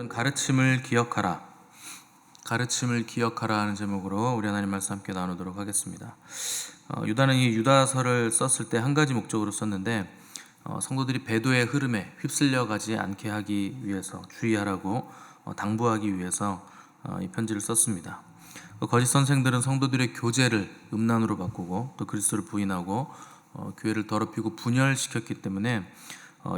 오늘은 가르침을 기억하라. 가르침을 기억하라 하는 제목으로 우리 하나님 말씀 함께 나누도록 하겠습니다. 유다는 이 유다서를 썼을 때 한 가지 목적으로 썼는데 성도들이 배도의 흐름에 휩쓸려 가지 않게 하기 위해서 주의하라고 당부하기 위해서 이 편지를 썼습니다. 거짓 선생들은 성도들의 교제를 음란으로 바꾸고 또 그리스도를 부인하고 교회를 더럽히고 분열시켰기 때문에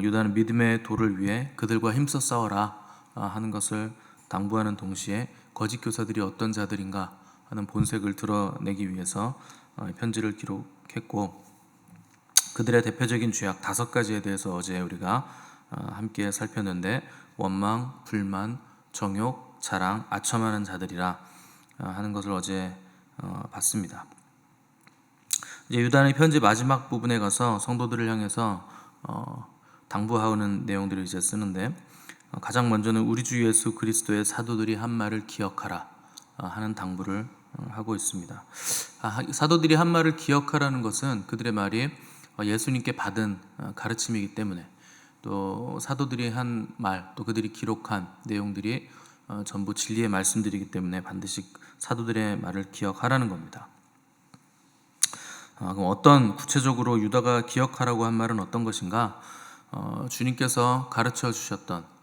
유다는 믿음의 도를 위해 그들과 힘써 싸워라 하는 것을 당부하는 동시에 거짓 교사들이 어떤 자들인가 하는 본색을 드러내기 위해서 편지를 기록했고, 그들의 대표적인 죄악 5가지에 대해서 어제 우리가 함께 살폈는데, 원망, 불만, 정욕, 자랑, 아첨하는 자들이라 하는 것을 어제 봤습니다. 이제 유다는 편지 마지막 부분에 가서 성도들을 향해서 당부하는 내용들을 이제 쓰는데, 가장 먼저는 우리 주 예수 그리스도의 사도들이 한 말을 기억하라 하는 당부를 하고 있습니다. 사도들이 한 말을 기억하라는 것은 그들의 말이 예수님께 받은 가르침이기 때문에, 또 사도들이 한 말, 또 그들이 기록한 내용들이 전부 진리의 말씀들이기 때문에 반드시 사도들의 말을 기억하라는 겁니다. 그럼 어떤 구체적으로 유다가 기억하라고 한 말은 어떤 것인가? 주님께서 가르쳐 주셨던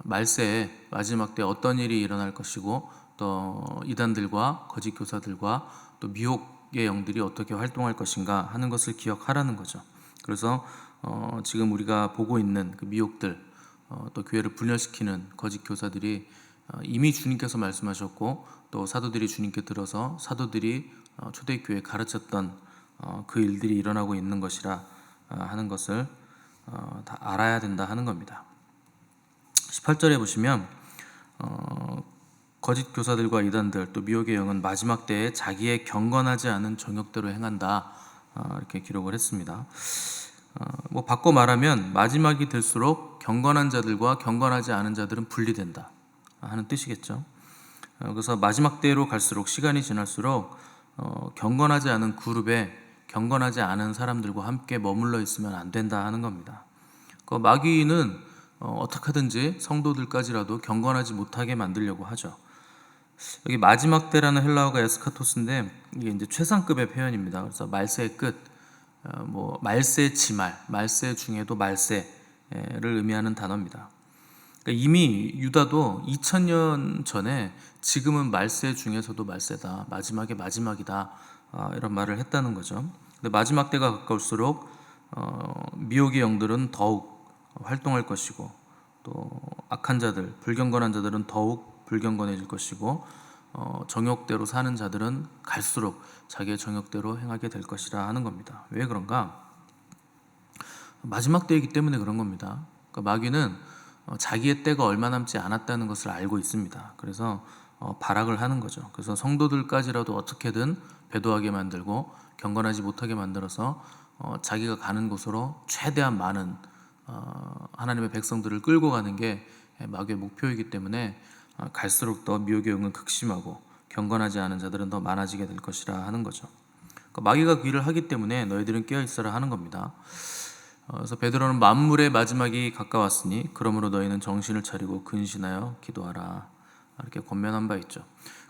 말세에 마지막 때 어떤 일이 일어날 것이고, 또 이단들과 거짓 교사들과 또 미혹의 영들이 어떻게 활동할 것인가 하는 것을 기억하라는 거죠. 그래서 지금 우리가 보고 있는 그 미혹들, 또 교회를 분열시키는 거짓 교사들이 이미 주님께서 말씀하셨고, 또 사도들이 주님께 들어서 사도들이 초대교회에 가르쳤던 그 일들이 일어나고 있는 것이라 하는 것을 다 알아야 된다 하는 겁니다. 18절에 보시면 거짓 교사들과 이단들 또 미혹의 영은 마지막 때에 자기의 경건하지 않은 정욕대로 행한다 이렇게 기록을 했습니다. 바꿔 말하면 마지막이 될수록 경건한 자들과 경건하지 않은 자들은 분리된다 하는 뜻이겠죠. 그래서 마지막 때로 갈수록, 시간이 지날수록 경건하지 않은 그룹에 경건하지 않은 사람들과 함께 머물러 있으면 안 된다 하는 겁니다. 마귀는 어떻게 하든지 성도들까지라도 경건하지 못하게 만들려고 하죠. 여기 마지막 때라는 헬라어가 에스카토스인데, 이게 이제 최상급의 표현입니다. 그래서 말세의 끝, 말세 지말, 말세 중에도 말세를 의미하는 단어입니다. 그러니까 이미 유다도 2000년 전에 지금은 말세 중에서도 말세다, 마지막에 마지막이다 이런 말을 했다는 거죠. 근데 마지막 때가 가까울수록 미혹의 영들은 더욱 활동할 것이고, 또 악한 자들, 불경건한 자들은 더욱 불경건해질 것이고, 정욕대로 사는 자들은 갈수록 자기의 정욕대로 행하게 될 것이라 하는 겁니다. 왜 그런가? 마지막 때이기 때문에 그런 겁니다. 그러니까 마귀는 자기의 때가 얼마 남지 않았다는 것을 알고 있습니다. 그래서 발악을 하는 거죠. 그래서 성도들까지라도 어떻게든 배도하게 만들고 경건하지 못하게 만들어서 자기가 가는 곳으로 최대한 많은 하나님의 백성들을 끌고 가는 게 마귀의 목표이기 때문에 갈수록 더 미혹의 영은 극심하고 경건하지 않은 자들은 더 많아지게 될 것이라 하는 거죠. 그러니까 마귀가 그 일을 하기 때문에 너희들은 깨어 있어라 하는 겁니다. 그래서 베드로는 만물의 마지막이 가까웠으니 그러므로 너희는 정신을 차리고 근신하여 기도하라 이렇게 권면한 바 있죠.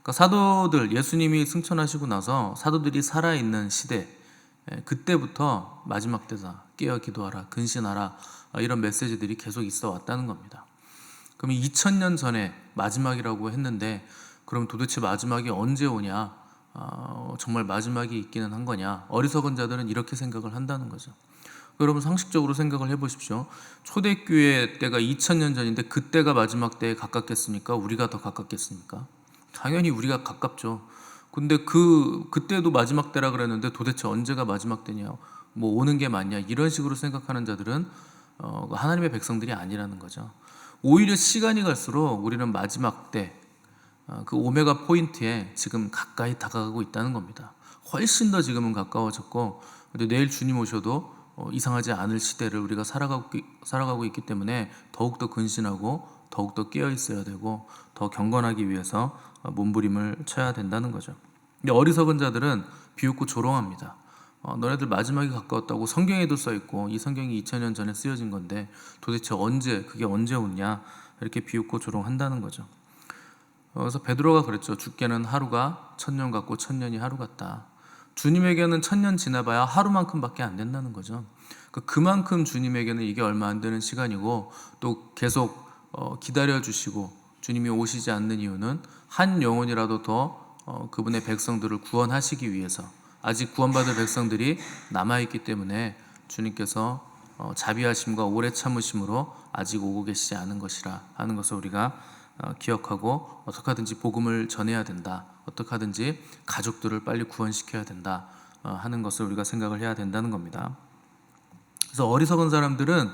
그러니까 사도들, 예수님이 승천하시고 나서 사도들이 살아있는 시대, 그때부터 마지막 때다, 깨어 기도하라, 근신하라 이런 메시지들이 계속 있어 왔다는 겁니다. 그럼 2000년 전에 마지막이라고 했는데, 그럼 도대체 마지막이 언제 오냐? 정말 마지막이 있기는 한 거냐? 어리석은 자들은 이렇게 생각을 한다는 거죠. 여러분 상식적으로 생각을 해보십시오. 초대교회 때가 2000년 전인데 그때가 마지막 때에 가깝겠습니까? 우리가 더 가깝겠습니까? 당연히 우리가 가깝죠. 근데 그때도 마지막 때라 그랬는데 도대체 언제가 마지막 때냐? 오는 게 맞냐? 이런 식으로 생각하는 자들은 하나님의 백성들이 아니라는 거죠. 오히려 시간이 갈수록 우리는 마지막 때, 그 오메가 포인트에 지금 가까이 다가가고 있다는 겁니다. 훨씬 더 지금은 가까워졌고, 근데 내일 주님 오셔도 이상하지 않을 시대를 우리가 살아가고 있기 때문에 더욱더 근신하고 더욱더 깨어 있어야 되고 더 경건하기 위해서 몸부림을 쳐야 된다는 거죠. 근데 어리석은 자들은 비웃고 조롱합니다. 너네들 마지막이 가까웠다고 성경에도 써있고, 이 성경이 2000년 전에 쓰여진 건데 도대체 그게 언제 오냐 이렇게 비웃고 조롱한다는 거죠. 그래서 베드로가 그랬죠. 주께는 하루가 1000년 같고 1000년이 하루 같다. 주님에게는 1000년 지나봐야 하루만큼밖에 안 된다는 거죠. 그만큼 주님에게는 이게 얼마 안 되는 시간이고, 또 계속 기다려주시고 주님이 오시지 않는 이유는 한 영혼이라도 더 그분의 백성들을 구원하시기 위해서, 아직 구원받을 백성들이 남아있기 때문에 주님께서 자비하심과 오래 참으심으로 아직 오고 계시지 않은 것이라 하는 것을 우리가 기억하고, 어떻게 하든지 복음을 전해야 된다, 어떻게 하든지 가족들을 빨리 구원시켜야 된다 하는 것을 우리가 생각을 해야 된다는 겁니다. 그래서 어리석은 사람들은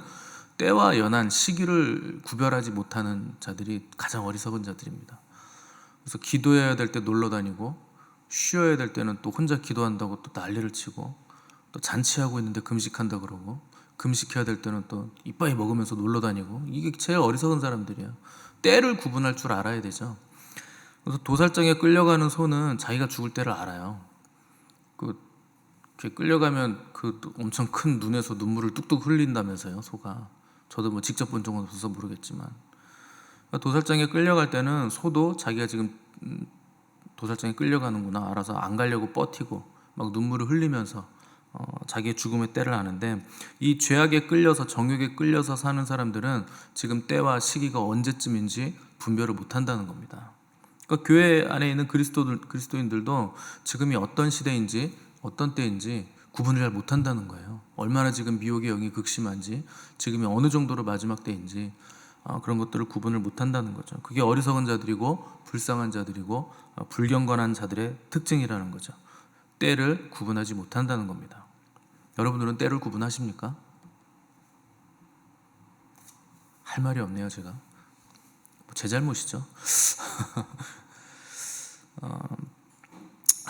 때와 연한 시기를 구별하지 못하는 자들이 가장 어리석은 자들입니다. 그래서 기도해야 될 때 놀러 다니고, 쉬어야 될 때는 또 혼자 기도한다고 또 난리를 치고, 또 잔치하고 있는데 금식한다 그러고, 금식해야 될 때는 또 이빠이 먹으면서 놀러 다니고, 이게 제일 어리석은 사람들이에요. 때를 구분할 줄 알아야 되죠. 그래서 도살장에 끌려가는 소는 자기가 죽을 때를 알아요. 이렇게 끌려가면 엄청 큰 눈에서 눈물을 뚝뚝 흘린다면서요, 소가. 저도 뭐 직접 본 적은 없어서 모르겠지만, 도살장에 끌려갈 때는 소도 자기가 지금 도살장에 끌려가는구나 알아서 안 가려고 버티고 막 눈물을 흘리면서 자기의 죽음의 때를 아는데, 이 죄악에 끌려서, 정욕에 끌려서 사는 사람들은 지금 때와 시기가 언제쯤인지 분별을 못한다는 겁니다. 그러니까 교회 안에 있는 그리스도인들도 지금이 어떤 시대인지 어떤 때인지 구분을 잘 못한다는 거예요. 얼마나 지금 미혹의 영이 극심한지, 지금이 어느 정도로 마지막 때인지 그런 것들을 구분을 못한다는 거죠. 그게 어리석은 자들이고 불쌍한 자들이고 불경건한 자들의 특징이라는 거죠. 때를 구분하지 못한다는 겁니다. 여러분들은 때를 구분하십니까? 할 말이 없네요, 제가. 제 잘못이죠.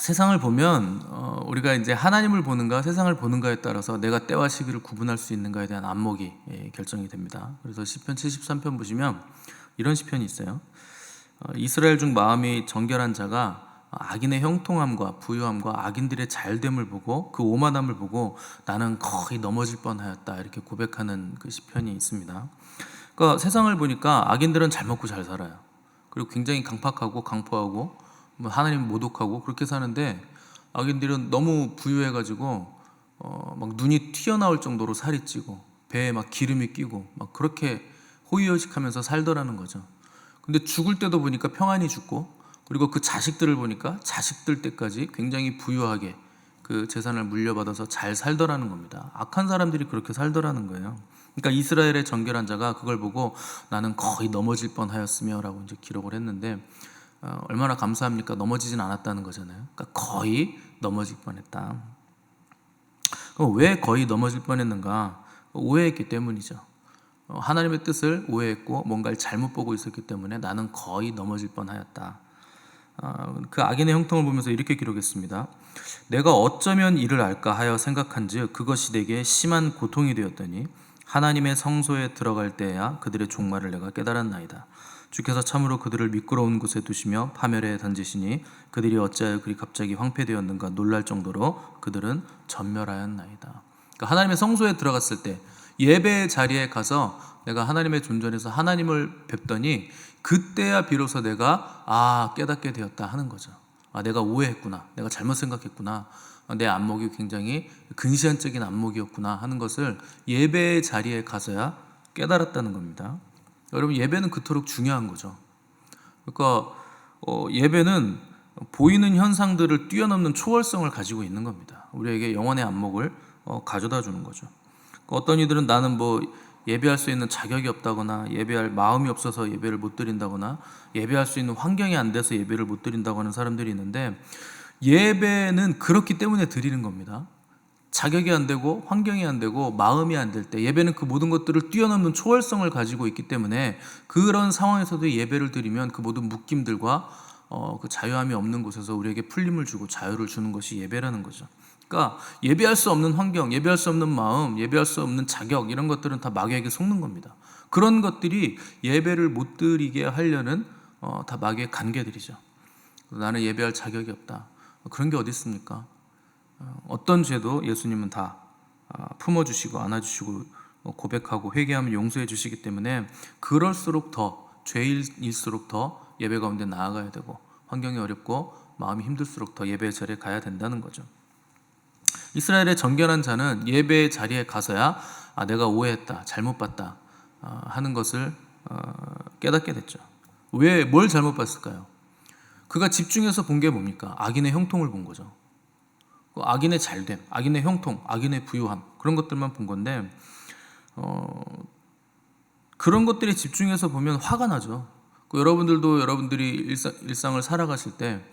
세상을 보면 우리가 이제 하나님을 보는가 세상을 보는가에 따라서 내가 때와 시기를 구분할 수 있는가에 대한 안목이 결정이 됩니다. 그래서 시편 73편 보시면 이런 시편이 있어요. 이스라엘 중 마음이 정결한 자가 악인의 형통함과 부유함과 악인들의 잘됨을 보고 그 오만함을 보고 나는 거의 넘어질 뻔하였다, 이렇게 고백하는 그 시편이 있습니다. 그러니까 세상을 보니까 악인들은 잘 먹고 잘 살아요. 그리고 굉장히 강팍하고 강포하고 하나님 모독하고 그렇게 사는데, 악인들은 너무 부유해가지고 막 눈이 튀어나올 정도로 살이 찌고 배에 막 기름이 끼고 막 그렇게 호의호식하면서 살더라는 거죠. 근데 죽을 때도 보니까 평안히 죽고, 그리고 그 자식들을 보니까 자식들 때까지 굉장히 부유하게 그 재산을 물려받아서 잘 살더라는 겁니다. 악한 사람들이 그렇게 살더라는 거예요. 그러니까 이스라엘의 정결한 자가 그걸 보고 나는 거의 넘어질 뻔하였으며 라고 이제 기록을 했는데, 얼마나 감사합니까? 넘어지진 않았다는 거잖아요. 그러니까 거의 넘어질 뻔했다. 그럼 왜 거의 넘어질 뻔했는가? 오해했기 때문이죠. 하나님의 뜻을 오해했고 뭔가를 잘못 보고 있었기 때문에 나는 거의 넘어질 뻔하였다. 그 악인의 형통을 보면서 이렇게 기록했습니다. 내가 어쩌면 이를 알까 하여 생각한즉 그것이 내게 심한 고통이 되었더니 하나님의 성소에 들어갈 때야 그들의 종말을 내가 깨달았나이다. 주께서 참으로 그들을 미끄러운 곳에 두시며 파멸에 던지시니 그들이 어찌하여 그리 갑자기 황폐되었는가 놀랄 정도로 그들은 전멸하였나이다. 그러니까 하나님의 성소에 들어갔을 때, 예배의 자리에 가서 내가 하나님의 존전에서 하나님을 뵙더니 그때야 비로소 내가 깨닫게 되었다 하는 거죠. 내가 오해했구나, 내가 잘못 생각했구나, 내 안목이 굉장히 근시안적인 안목이었구나 하는 것을 예배의 자리에 가서야 깨달았다는 겁니다. 여러분, 예배는 그토록 중요한 거죠. 그러니까 예배는 보이는 현상들을 뛰어넘는 초월성을 가지고 있는 겁니다. 우리에게 영혼의 안목을 가져다 주는 거죠. 어떤 이들은 나는 뭐 예배할 수 있는 자격이 없다거나 예배할 마음이 없어서 예배를 못 드린다거나 예배할 수 있는 환경이 안 돼서 예배를 못 드린다고 하는 사람들이 있는데, 예배는 그렇기 때문에 드리는 겁니다. 자격이 안 되고 환경이 안 되고 마음이 안 될 때, 예배는 그 모든 것들을 뛰어넘는 초월성을 가지고 있기 때문에 그런 상황에서도 예배를 드리면 그 모든 묶임들과 그 자유함이 없는 곳에서 우리에게 풀림을 주고 자유를 주는 것이 예배라는 거죠. 그러니까 예배할 수 없는 환경, 예배할 수 없는 마음, 예배할 수 없는 자격, 이런 것들은 다 마귀에게 속는 겁니다. 그런 것들이 예배를 못 드리게 하려는 다 마귀의 간계들이죠. 나는 예배할 자격이 없다, 그런 게 어디 있습니까? 어떤 죄도 예수님은 다 품어주시고 안아주시고 고백하고 회개하면 용서해 주시기 때문에 그럴수록 더 죄일수록 더 예배 가운데 나아가야 되고 환경이 어렵고 마음이 힘들수록 더 예배 자리에 가야 된다는 거죠. 이스라엘의 정결한 자는 예배 자리에 가서야 내가 오해했다, 잘못 봤다 하는 것을 깨닫게 됐죠. 왜 뭘 잘못 봤을까요? 그가 집중해서 본 게 뭡니까? 악인의 형통을 본 거죠. 악인의 잘됨, 악인의 형통, 악인의 부유함 그런 것들만 본 건데 그런 것들에 집중해서 보면 화가 나죠. 여러분들도 여러분들이 일상을 살아가실 때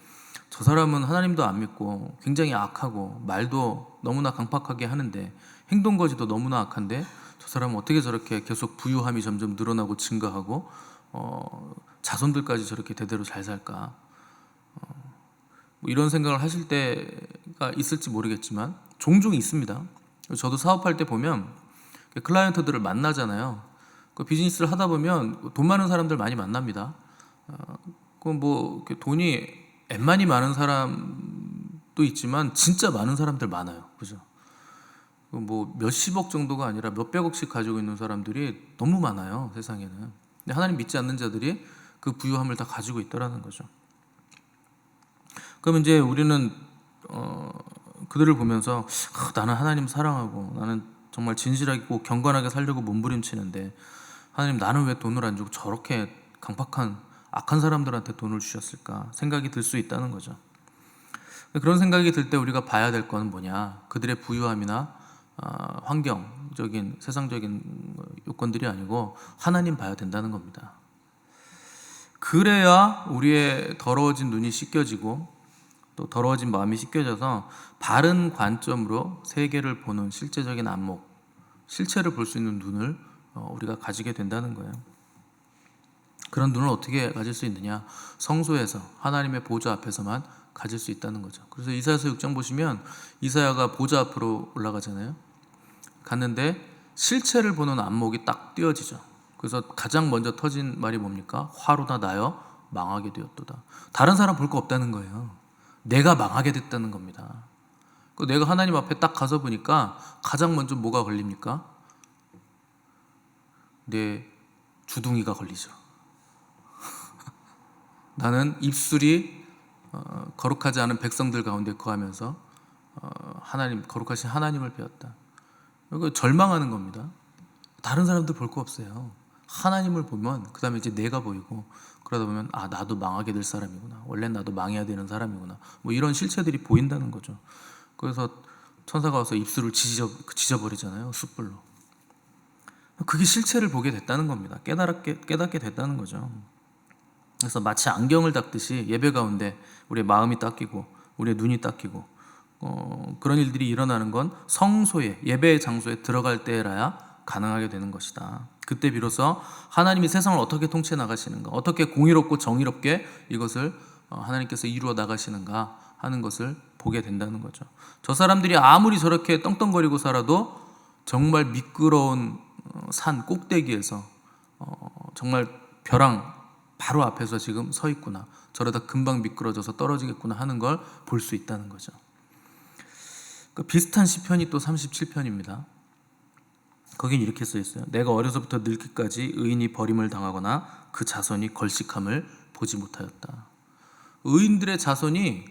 저 사람은 하나님도 안 믿고 굉장히 악하고 말도 너무나 강팍하게 하는데 행동거지도 너무나 악한데 저 사람은 어떻게 저렇게 계속 부유함이 점점 늘어나고 증가하고 자손들까지 저렇게 대대로 잘 살까? 뭐 이런 생각을 하실 때가 있을지 모르겠지만 종종 있습니다. 저도 사업할 때 보면 클라이언트들을 만나잖아요. 그 비즈니스를 하다 보면 돈 많은 사람들 많이 만납니다. 뭐 돈이 웬만히 많은 사람도 있지만 진짜 많은 사람들 많아요. 그죠? 뭐 몇십억 정도가 아니라 몇백억씩 가지고 있는 사람들이 너무 많아요. 세상에는. 근데 하나님 믿지 않는 자들이 그 부유함을 다 가지고 있더라는 거죠. 그럼 이제 우리는 그들을 보면서 나는 하나님 사랑하고 나는 정말 진실하고 경건하게 살려고 몸부림치는데 하나님 나는 왜 돈을 안 주고 저렇게 강팍한 악한 사람들한테 돈을 주셨을까 생각이 들 수 있다는 거죠. 그런 생각이 들 때 우리가 봐야 될 건 뭐냐, 그들의 부유함이나 환경적인 세상적인 요건들이 아니고 하나님 봐야 된다는 겁니다. 그래야 우리의 더러워진 눈이 씻겨지고 또 더러워진 마음이 씻겨져서 바른 관점으로 세계를 보는 실제적인 안목, 실체를 볼 수 있는 눈을 우리가 가지게 된다는 거예요. 그런 눈을 어떻게 가질 수 있느냐? 성소에서 하나님의 보좌 앞에서만 가질 수 있다는 거죠. 그래서 이사야서 6장 보시면 이사야가 보좌 앞으로 올라가잖아요. 갔는데 실체를 보는 안목이 딱 띄어지죠. 그래서 가장 먼저 터진 말이 뭡니까? 화로다 나여 망하게 되었도다. 다른 사람 볼 거 없다는 거예요. 내가 망하게 됐다는 겁니다. 내가 하나님 앞에 딱 가서 보니까 가장 먼저 뭐가 걸립니까? 내 주둥이가 걸리죠. 나는 입술이 거룩하지 않은 백성들 가운데 거하면서 거룩하신 하나님을 배웠다. 이거 절망하는 겁니다. 다른 사람들 볼 거 없어요. 하나님을 보면 그 다음에 이제 내가 보이고 그러다 보면 나도 망하게 될 사람이구나. 원래 나도 망해야 되는 사람이구나. 뭐 이런 실체들이 보인다는 거죠. 그래서 천사가 와서 입술을 지져버리잖아요. 숯불로. 그게 실체를 보게 됐다는 겁니다. 깨닫게 됐다는 거죠. 그래서 마치 안경을 닦듯이 예배 가운데 우리의 마음이 닦이고 우리의 눈이 닦이고 그런 일들이 일어나는 건 성소에 예배의 장소에 들어갈 때라야 가능하게 되는 것이다. 그때 비로소 하나님이 세상을 어떻게 통치해 나가시는가, 어떻게 공의롭고 정의롭게 이것을 하나님께서 이루어 나가시는가 하는 것을 보게 된다는 거죠. 저 사람들이 아무리 저렇게 떵떵거리고 살아도 정말 미끄러운 산 꼭대기에서 정말 벼랑 바로 앞에서 지금 서 있구나, 저러다 금방 미끄러져서 떨어지겠구나 하는 걸 볼 수 있다는 거죠. 비슷한 시편이 또 37편입니다. 거긴 이렇게 써 있어요. 내가 어려서부터 늙기까지 의인이 버림을 당하거나 그 자손이 걸식함을 보지 못하였다. 의인들의 자손이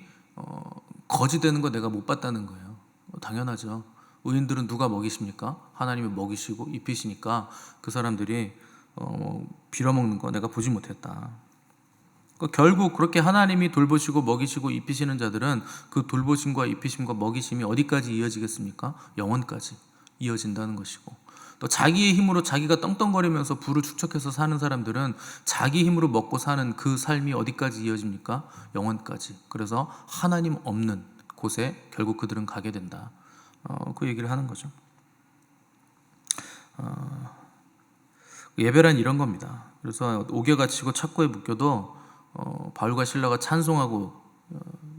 거지되는 거 내가 못 봤다는 거예요. 당연하죠. 의인들은 누가 먹이십니까? 하나님이 먹이시고 입히시니까 그 사람들이 빌어먹는 거 내가 보지 못했다. 결국 그렇게 하나님이 돌보시고 먹이시고 입히시는 자들은 그 돌보심과 입히심과 먹이심이 어디까지 이어지겠습니까? 영원까지 이어진다는 것이고, 또 자기의 힘으로 자기가 떵떵거리면서 부를 축적해서 사는 사람들은 자기 힘으로 먹고 사는 그 삶이 어디까지 이어집니까? 영원까지. 그래서 하나님 없는 곳에 결국 그들은 가게 된다. 그 얘기를 하는 거죠. 예배란 이런 겁니다. 그래서 옥에 갇히고 착고에 묶여도 바울과 실라가 찬송하고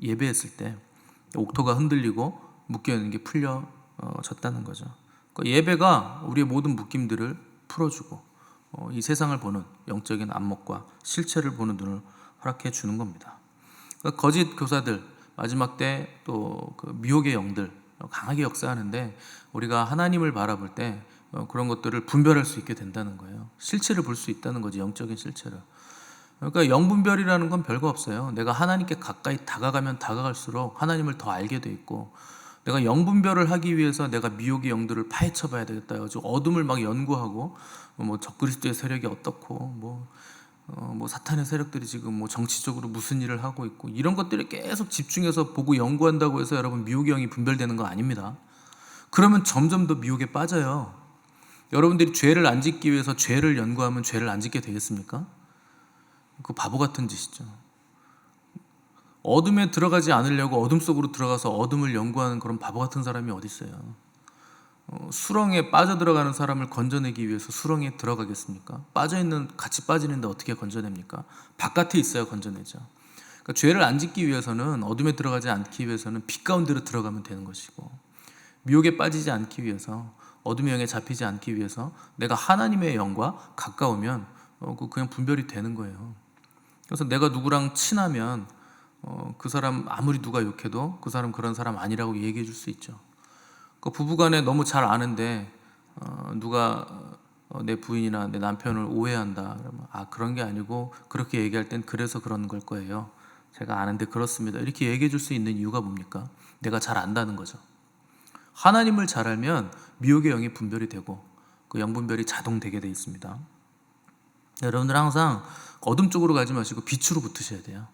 예배했을 때 옥토가 흔들리고 묶여있는 게 풀려졌다는 거죠. 예배가 우리의 모든 묶임들을 풀어주고 이 세상을 보는 영적인 안목과 실체를 보는 눈을 허락해 주는 겁니다. 거짓 교사들 마지막 때 또 그 미혹의 영들 강하게 역사하는데 우리가 하나님을 바라볼 때 그런 것들을 분별할 수 있게 된다는 거예요. 실체를 볼 수 있다는 거지, 영적인 실체를. 그러니까 영분별이라는 건 별거 없어요. 내가 하나님께 가까이 다가가면 다가갈수록 하나님을 더 알게 돼 있고, 내가 영분별을 하기 위해서 내가 미혹의 영들을 파헤쳐 봐야 되겠다 해가지고 어둠을 막 연구하고, 뭐 적그리스도의 세력이 어떻고, 뭐 사탄의 세력들이 지금 뭐 정치적으로 무슨 일을 하고 있고, 이런 것들을 계속 집중해서 보고 연구한다고 해서 여러분 미혹의 영이 분별되는 거 아닙니다. 그러면 점점 더 미혹에 빠져요. 여러분들이 죄를 안 짓기 위해서 죄를 연구하면 죄를 안 짓게 되겠습니까? 그 바보 같은 짓이죠. 어둠에 들어가지 않으려고 어둠 속으로 들어가서 어둠을 연구하는 그런 바보 같은 사람이 어디 있어요? 수렁에 빠져들어가는 사람을 건져내기 위해서 수렁에 들어가겠습니까? 같이 빠지는데 어떻게 건져냅니까? 바깥에 있어야 건져내죠. 그러니까 죄를 안 짓기 위해서는, 어둠에 들어가지 않기 위해서는 빛 가운데로 들어가면 되는 것이고, 미혹에 빠지지 않기 위해서, 어둠의 영에 잡히지 않기 위해서 내가 하나님의 영과 가까우면 그냥 분별이 되는 거예요. 그래서 내가 누구랑 친하면 그 사람 아무리 누가 욕해도 그 사람 그런 사람 아니라고 얘기해 줄 수 있죠. 그 부부간에 너무 잘 아는데 누가 내 부인이나 내 남편을 오해한다 그러면, 그런 게 아니고 그렇게 얘기할 땐 그래서 그런 걸 거예요, 제가 아는데 그렇습니다, 이렇게 얘기해 줄 수 있는 이유가 뭡니까? 내가 잘 안다는 거죠. 하나님을 잘 알면 미혹의 영이 분별이 되고 그 영분별이 자동되게 돼 있습니다. 여러분들 항상 어둠 쪽으로 가지 마시고 빛으로 붙으셔야 돼요.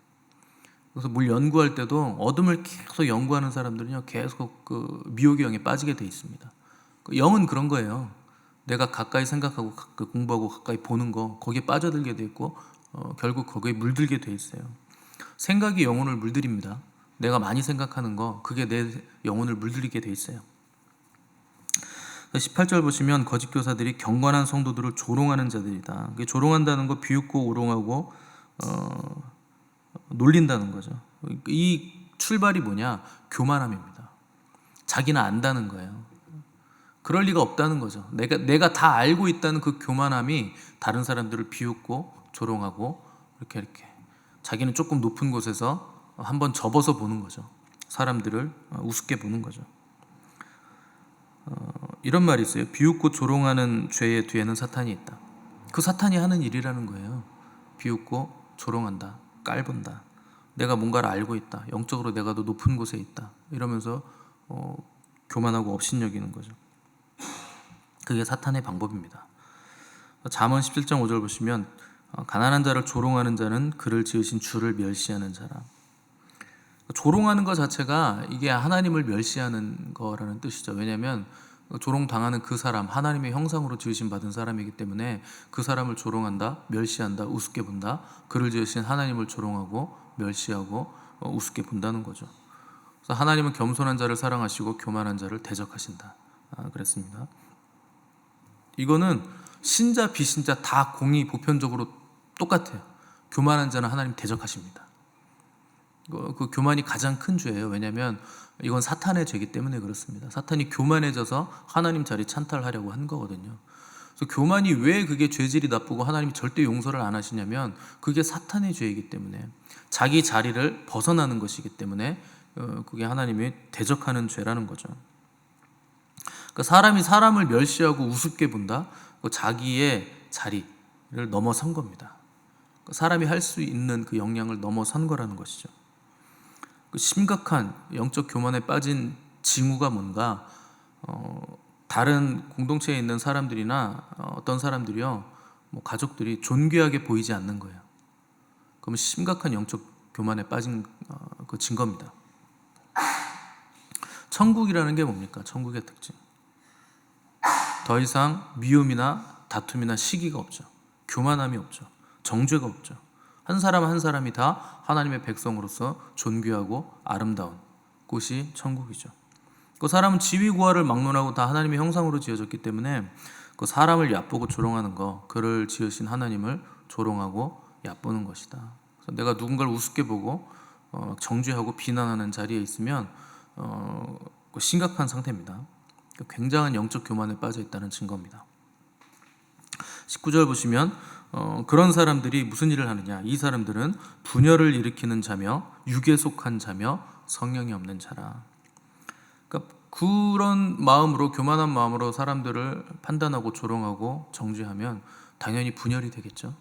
그래서 뭘 연구할 때도 어둠을 계속 연구하는 사람들은요, 계속 그 미혹의 영에 빠지게 돼 있습니다. 영은 그런 거예요. 내가 가까이 생각하고 공부하고 가까이 보는 거, 거기에 빠져들게 돼 있고 결국 거기에 물들게 돼 있어요. 생각이 영혼을 물들입니다. 내가 많이 생각하는 거, 그게 내 영혼을 물들이게 돼 있어요. 18절 보시면 거짓 교사들이 경건한 성도들을 조롱하는 자들이다. 조롱한다는 거 비웃고 오롱하고 놀린다는 거죠. 이 출발이 뭐냐? 교만함입니다. 자기는 안다는 거예요. 그럴 리가 없다는 거죠. 내가 다 알고 있다는 그 교만함이 다른 사람들을 비웃고 조롱하고 이렇게 자기는 조금 높은 곳에서 한번 접어서 보는 거죠. 사람들을 우습게 보는 거죠. 이런 말이 있어요. 비웃고 조롱하는 죄의 뒤에는 사탄이 있다. 그 사탄이 하는 일이라는 거예요. 비웃고 조롱한다, 깔본다, 내가 뭔가를 알고 있다, 영적으로 내가 더 높은 곳에 있다, 이러면서 교만하고 업신여기는 거죠. 그게 사탄의 방법입니다. 잠언 17장 5절 보시면 가난한 자를 조롱하는 자는 그를 지으신 주를 멸시하는 자라. 조롱하는 것 자체가 이게 하나님을 멸시하는 거라는 뜻이죠. 왜냐하면 조롱당하는 그 사람, 하나님의 형상으로 지으심 받은 사람이기 때문에 그 사람을 조롱한다, 멸시한다, 우습게 본다, 그를 지으신 하나님을 조롱하고 멸시하고 우습게 본다는 거죠. 그래서 하나님은 겸손한 자를 사랑하시고 교만한 자를 대적하신다, 그랬습니다. 이거는 신자 비신자 다 공이 보편적으로 똑같아요. 교만한 자는 하나님 대적하십니다. 그 교만이 가장 큰 죄예요. 왜냐하면 이건 사탄의 죄이기 때문에 그렇습니다. 사탄이 교만해져서 하나님 자리 찬탈하려고 한 거거든요. 그래서 교만이 왜 그게 죄질이 나쁘고 하나님이 절대 용서를 안 하시냐면 그게 사탄의 죄이기 때문에, 자기 자리를 벗어나는 것이기 때문에 그게 하나님이 대적하는 죄라는 거죠. 그러니까 사람이 사람을 멸시하고 우습게 본다, 자기의 자리를 넘어선 겁니다. 사람이 할 수 있는 그 역량을 넘어선 거라는 것이죠. 그 심각한 영적 교만에 빠진 징후가 뭔가, 다른 공동체에 있는 사람들이나 어떤 사람들이요, 뭐 가족들이 존귀하게 보이지 않는 거예요. 그러면 심각한 영적 교만에 빠진 그 증거입니다. 천국이라는 게 뭡니까? 천국의 특징. 더 이상 미움이나 다툼이나 시기가 없죠. 교만함이 없죠. 정죄가 없죠. 한 사람 한 사람이 다 하나님의 백성으로서 존귀하고 아름다운 곳이 천국이죠. 그 사람은 지위고하를 막론하고 다 하나님의 형상으로 지어졌기 때문에 그 사람을 얕보고 조롱하는 거, 그를 지으신 하나님을 조롱하고 얕보는 것이다. 그래서 내가 누군가를 우습게 보고 정죄하고 비난하는 자리에 있으면 심각한 상태입니다. 굉장한 영적 교만에 빠져 있다는 증거입니다. 19절 보시면 그런 사람들이 무슨 일을 하느냐? 이 사람들은 분열을 일으키는 자며 육에 속한 자며 성령이 없는 자라. 그러니까 그런 마음으로, 교만한 마음으로 사람들을 판단하고 조롱하고 정죄하면 당연히 분열이 되겠죠.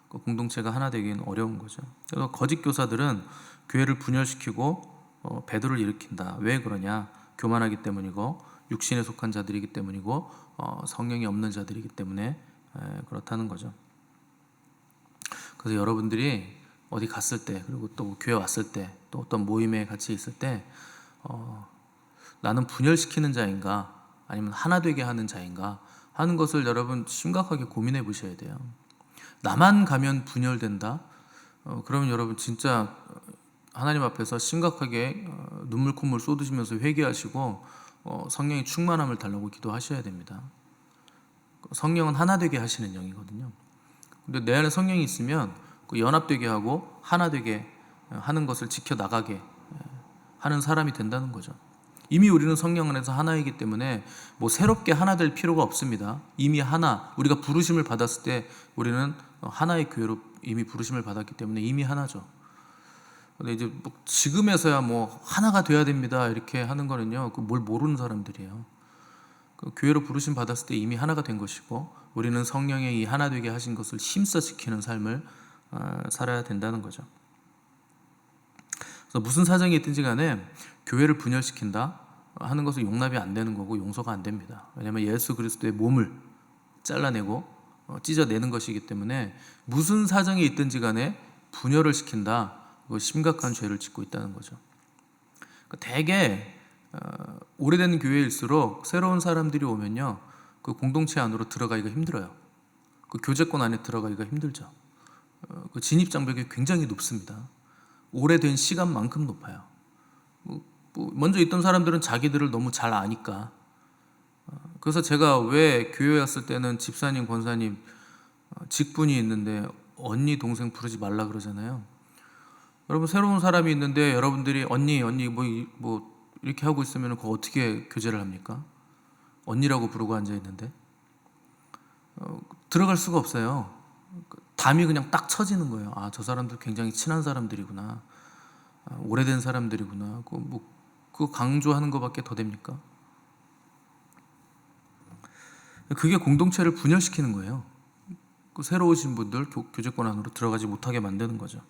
그 공동체가 하나 되기는 어려운 거죠. 그래서 거짓 교사들은 교회를 분열시키고 배도를 일으킨다. 왜 그러냐? 교만하기 때문이고, 육신에 속한 자들이기 때문이고, 성령이 없는 자들이기 때문에 그렇다는 거죠. 그래서 여러분들이 어디 갔을 때, 그리고 또 교회 왔을 때, 또 어떤 모임에 같이 있을 때 나는 분열시키는 자인가, 아니면 하나 되게 하는 자인가 하는 것을 여러분 심각하게 고민해 보셔야 돼요. 나만 가면 분열된다? 그러면 여러분 진짜 하나님 앞에서 심각하게 눈물 콧물 쏟으시면서 회개하시고 성령의 충만함을 달라고 기도하셔야 됩니다. 성령은 하나 되게 하시는 영이거든요. 근데 내 안에 성령이 있으면 그 연합되게 하고 하나 되게 하는 것을 지켜나가게 하는 사람이 된다는 거죠. 이미 우리는 성령 안에서 하나이기 때문에 뭐 새롭게 하나 될 필요가 없습니다. 이미 하나, 우리가 부르심을 받았을 때 우리는 하나의 교회로 이미 부르심을 받았기 때문에 이미 하나죠. 근데 이제 뭐 지금에서야 뭐 하나가 돼야 됩니다 이렇게 하는 거는요, 뭘 모르는 사람들이에요. 그 교회로 부르심 받았을 때 이미 하나가 된 것이고, 우리는 성령의 이 하나 되게 하신 것을 힘써 지키는 삶을 살아야 된다는 거죠. 그래서 무슨 사정이 있든지 간에 교회를 분열시킨다 하는 것은 용납이 안 되는 거고 용서가 안 됩니다. 왜냐하면 예수 그리스도의 몸을 잘라내고 찢어내는 것이기 때문에 무슨 사정이 있든지 간에 분열을 시킨다, 그거 심각한 죄를 짓고 있다는 거죠. 대개 오래된 교회일수록 새로운 사람들이 오면요, 그 공동체 안으로 들어가기가 힘들어요. 그 교제권 안에 들어가기가 힘들죠. 그 진입 장벽이 굉장히 높습니다. 오래된 시간만큼 높아요. 먼저 있던 사람들은 자기들을 너무 잘 아니까. 그래서 제가 왜 교회 왔을 때는 집사님, 권사님 직분이 있는데 언니, 동생 부르지 말라 그러잖아요. 여러분, 새로운 사람이 있는데 여러분들이 언니 뭐 이렇게 하고 있으면 그거 어떻게 교제를 합니까? 언니라고 부르고 앉아 있는데 들어갈 수가 없어요. 담이 그냥 딱 쳐지는 거예요. 아, 저 사람들 굉장히 친한 사람들이구나, 오래된 사람들이구나. 그거 강조하는 것밖에 더 됩니까? 그게 공동체를 분열시키는 거예요. 그 새로 오신 분들 교제권 안으로 들어가지 못하게 만드는 거죠.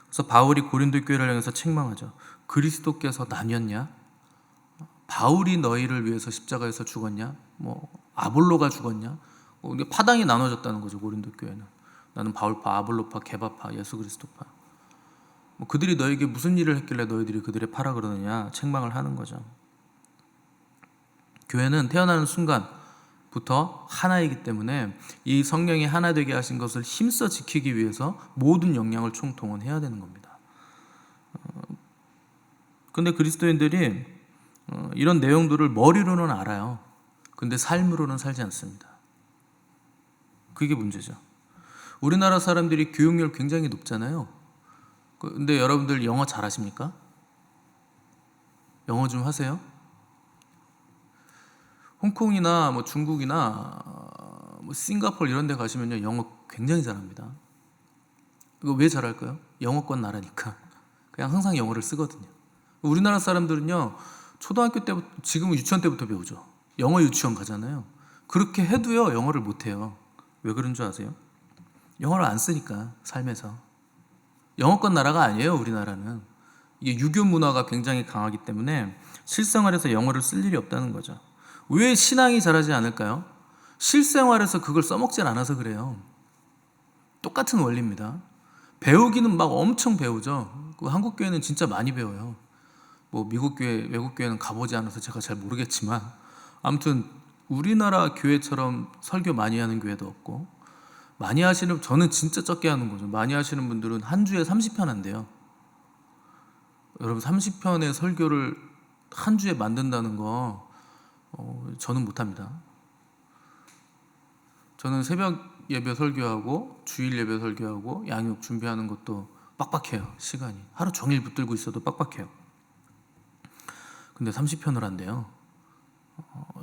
그래서 바울이 고린도 교회를 향해서 책망하죠. 그리스도께서 나뉘었냐? 바울이 너희를 위해서 십자가에서 죽었냐? 뭐 아볼로가 죽었냐? 파당이 나눠졌다는 거죠. 고린도 교회는 나는 바울파, 아볼로파, 게바파, 예수 그리스도파. 그들이 너에게 무슨 일을 했길래 너희들이 그들의 파라 그러느냐 책망을 하는 거죠. 교회는 태어나는 순간부터 하나이기 때문에 이 성령이 하나 되게 하신 것을 힘써 지키기 위해서 모든 역량을 총동원해야 되는 겁니다. 근데 그리스도인들이 이런 내용들을 머리로는 알아요. 근데 삶으로는 살지 않습니다. 그게 문제죠. 우리나라 사람들이 교육열 굉장히 높잖아요. 근데 여러분들 영어 잘하십니까? 영어 좀 하세요? 홍콩이나 뭐 중국이나 뭐 싱가포르 이런 데 가시면요, 영어 굉장히 잘합니다. 이거 왜 잘할까요? 영어권 나라니까. 그냥 항상 영어를 쓰거든요. 우리나라 사람들은요, 초등학교 때부터, 지금은 유치원 때부터 배우죠. 영어 유치원 가잖아요. 그렇게 해도요, 영어를 못해요. 왜 그런 줄 아세요? 영어를 안 쓰니까, 삶에서. 영어권 나라가 아니에요, 우리나라는. 이게 유교 문화가 굉장히 강하기 때문에 실생활에서 영어를 쓸 일이 없다는 거죠. 왜 신앙이 자라지 않을까요? 실생활에서 그걸 써먹질 않아서 그래요. 똑같은 원리입니다. 배우기는 막 엄청 배우죠. 한국 교회는 진짜 많이 배워요. 뭐 미국 교회, 외국 교회는 가보지 않아서 제가 잘 모르겠지만, 아무튼 우리나라 교회처럼 설교 많이 하는 교회도 없고, 많이 하시는, 저는 진짜 적게 하는 거죠. 많이 하시는 분들은 한 주에 30편 한대요. 여러분, 30편의 설교를 한 주에 만든다는 거 저는 못합니다. 저는 새벽 예배 설교하고 주일 예배 설교하고 양육 준비하는 것도 빡빡해요. 시간이 하루 종일 붙들고 있어도 빡빡해요. 근데 30편을 한대요.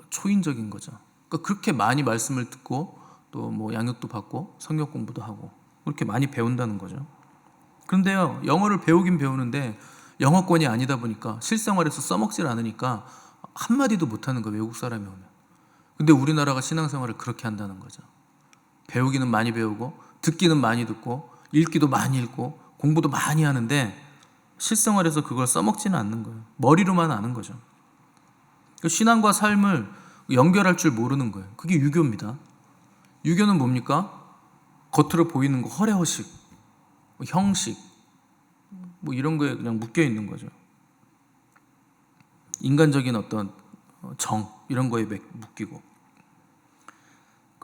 초인적인 거죠. 그러니까 그렇게 많이 말씀을 듣고 또 뭐 양육도 받고 성경 공부도 하고 그렇게 많이 배운다는 거죠. 그런데요, 영어를 배우긴 배우는데 영어권이 아니다 보니까 실생활에서 써먹질 않으니까 한마디도 못하는 거예요, 외국 사람이 오면. 근데 우리나라가 신앙생활을 그렇게 한다는 거죠. 배우기는 많이 배우고 듣기는 많이 듣고 읽기도 많이 읽고 공부도 많이 하는데 실생활에서 그걸 써먹지는 않는 거예요. 머리로만 아는 거죠. 신앙과 삶을 연결할 줄 모르는 거예요. 그게 유교입니다. 유교는 뭡니까? 겉으로 보이는 거, 허례허식, 형식, 뭐 이런 거에 그냥 묶여 있는 거죠. 인간적인 어떤 정, 이런 거에 묶이고.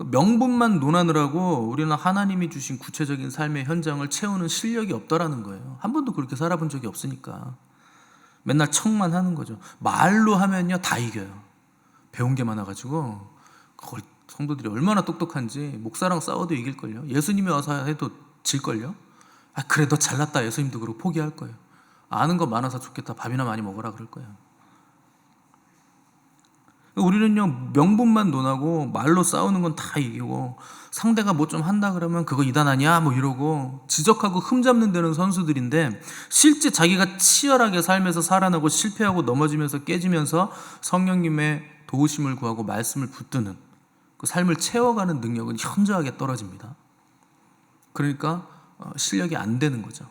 명분만 논하느라고 우리는 하나님이 주신 구체적인 삶의 현장을 채우는 실력이 없다라는 거예요. 한 번도 그렇게 살아본 적이 없으니까. 맨날 척만 하는 거죠. 말로 하면요, 다 이겨요. 배운 게 많아가지고. 거의 성도들이 얼마나 똑똑한지 목사랑 싸워도 이길걸요. 예수님이 와서 해도 질걸요. 아, 그래 너 잘났다. 예수님도 그러고 포기할 거예요. 아는 거 많아서 좋겠다. 밥이나 많이 먹어라 그럴 거예요. 우리는요, 명분만 논하고 말로 싸우는 건 다 이기고 상대가 뭐 좀 한다 그러면 그거 이단 아니야 뭐 이러고 지적하고 흠잡는 데는 선수들인데, 실제 자기가 치열하게 삶에서 살아나고 실패하고 넘어지면서 깨지면서 성령님의 도우심을 구하고 말씀을 붙드는 그 삶을 채워가는 능력은 현저하게 떨어집니다. 그러니까 실력이 안 되는 거죠.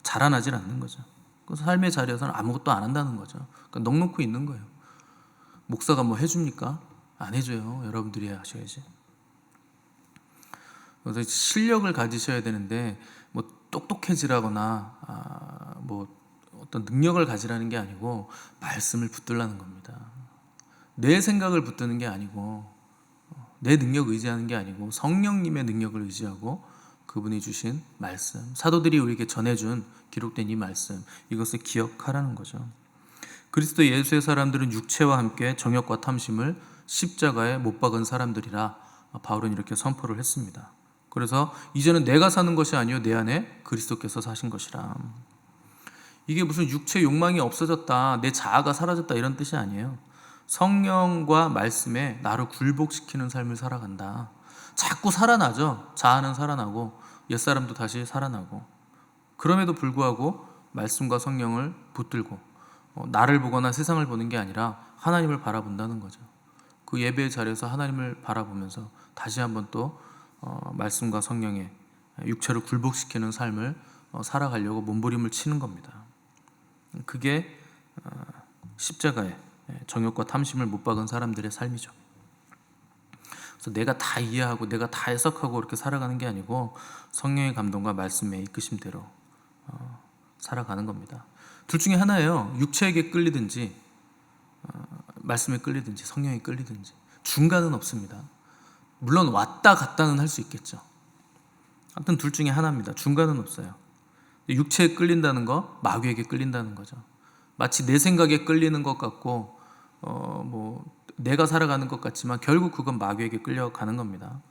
자라나질 않는 거죠. 그래서 삶의 자리에서는 아무것도 안 한다는 거죠. 그러니까 넋놓고 있는 거예요. 목사가 뭐 해줍니까? 안 해줘요. 여러분들이 하셔야지. 그래서 실력을 가지셔야 되는데 뭐 똑똑해지라거나 뭐 어떤 능력을 가지라는 게 아니고 말씀을 붙들라는 겁니다. 내 생각을 붙드는 게 아니고 내 능력 의지하는 게 아니고 성령님의 능력을 의지하고 그분이 주신 말씀, 사도들이 우리에게 전해준 기록된 이 말씀, 이것을 기억하라는 거죠. 그리스도 예수의 사람들은 육체와 함께 정욕과 탐심을 십자가에 못 박은 사람들이라 바울은 이렇게 선포를 했습니다. 그래서 이제는 내가 사는 것이 아니요 내 안에 그리스도께서 사신 것이라. 이게 무슨 육체 욕망이 없어졌다, 내 자아가 사라졌다 이런 뜻이 아니에요. 성령과 말씀에 나를 굴복시키는 삶을 살아간다. 자꾸 살아나죠. 자아는 살아나고 옛사람도 다시 살아나고. 그럼에도 불구하고 말씀과 성령을 붙들고 나를 보거나 세상을 보는 게 아니라 하나님을 바라본다는 거죠. 그 예배의 자리에서 하나님을 바라보면서 다시 한번 또 말씀과 성령에 육체를 굴복시키는 삶을 살아가려고 몸부림을 치는 겁니다. 그게 십자가에 정욕과 탐심을 못 박은 사람들의 삶이죠. 그래서 내가 다 이해하고 내가 다 해석하고 그렇게 살아가는 게 아니고 성령의 감동과 말씀의 이끄심대로 살아가는 겁니다. 둘 중에 하나예요. 육체에게 끌리든지 말씀에 끌리든지 성령에 끌리든지. 중간은 없습니다. 물론 왔다 갔다는 할 수 있겠죠. 아무튼 둘 중에 하나입니다. 중간은 없어요. 육체에 끌린다는 거, 마귀에게 끌린다는 거죠. 마치 내 생각에 끌리는 것 같고 뭐 내가 살아가는 것 같지만 결국 그건 마귀에게 끌려가는 겁니다.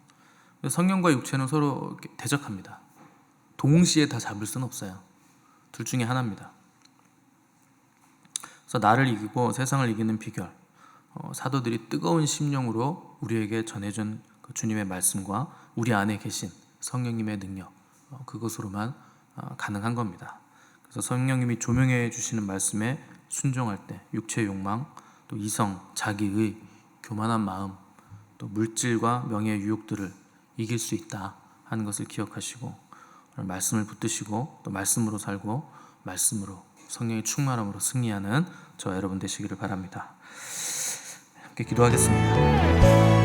성령과 육체는 서로 대적합니다. 동시에 다 잡을 수는 없어요. 둘 중에 하나입니다. 그래서 나를 이기고 세상을 이기는 비결, 사도들이 뜨거운 심령으로 우리에게 전해준 그 주님의 말씀과 우리 안에 계신 성령님의 능력, 그것으로만 가능한 겁니다. 그래서 성령님이 조명해 주시는 말씀에 순종할 때 육체의 욕망, 또 이성, 자기의, 교만한 마음, 또 물질과 명예의 유혹들을 이길 수 있다 하는 것을 기억하시고 말씀을 붙드시고 또 말씀으로 살고 말씀으로 성령의 충만함으로 승리하는 저와 여러분 되시기를 바랍니다. 함께 기도하겠습니다.